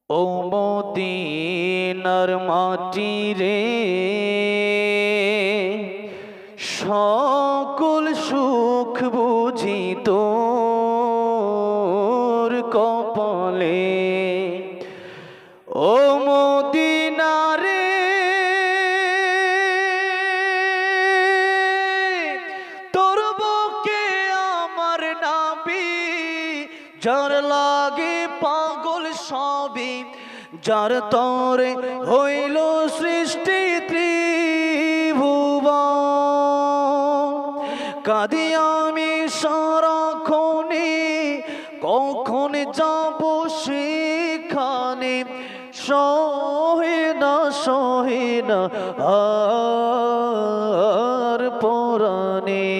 ও মদিনার মাটি রে, সকল সুখ বুঝি তোর কপালে। ও মদিনা রে, তোর বুকে আমার নাবি, যার লাগে পাগল সবই, যার তরে হইল সৃষ্টি ত্রিভুবন। কাঁদি আমি সারাক্ষণে, কখন যাব সেখানে, সহে না আর পরাণে।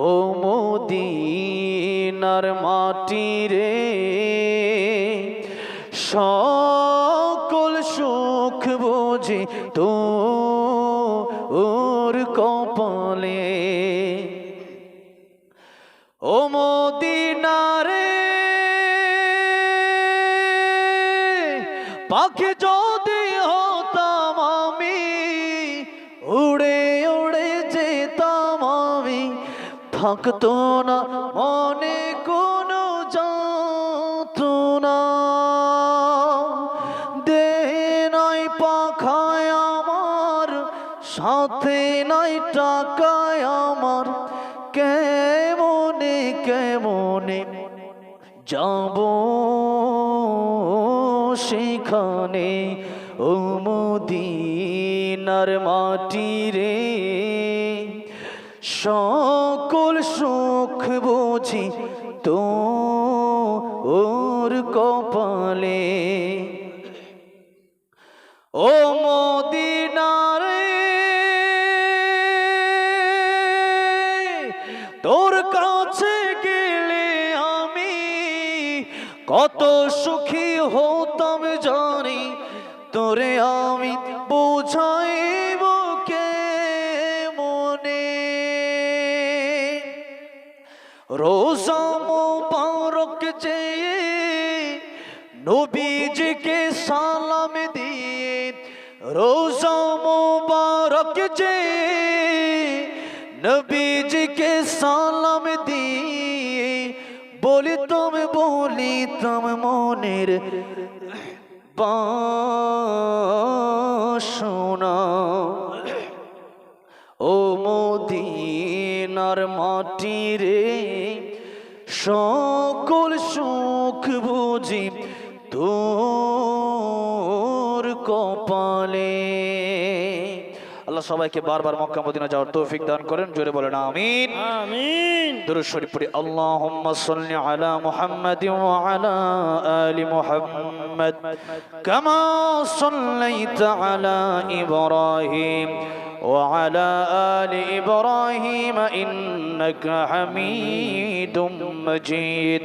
ও মদিনার মাটি রে, সকল সুখ বুঝি তোর কপালে। ও মদিনা রে, পাখি যদি হতাম আমি, উড়ে উড়ে যেতাম আমি, থাকতো না মনে কোনো যন্ত্রণা। দেহে নাই পাখায় আমার, সাথে নাই টাকায় আমার, কেমনে কেমনে যাব সেখানে। ও মদিনার মাটি রে, সকল সুখ বুঝি তোর কপালে। ও মদিনা রে, তোর কাছে গেলে আমি কত সুখী হতাম জানি, তোরে আমি বোঝাইব কেমনে। রোজা মোবারক চেয়ে নবীজিকে সালাম দিয়ে, রোজা মোবারক চেয়ে নবীজিকে সালাম দিয়ে, বলিতাম মনের বাসনা। ও মদিনার মাটি রে, সকল সুখ বুঝি তোর কপালে। আল্লাহ সবাইকে বারবার মক্কা মদিনা যাওয়ার তৌফিক দান করেন, জোরে বলেন আমিন আমিন। দুরূদ শরীফ পড়ি। আল্লাহুম্মা সাল্লি আলা মুহাম্মাদিন ওয়া আলা আলি মুহাম্মাদ কামা সাল্লাইতা আলা ইব্রাহিম ওয়া আলা আলি ইব্রাহিম ইন্নাকা হামিদুম মাজিদ।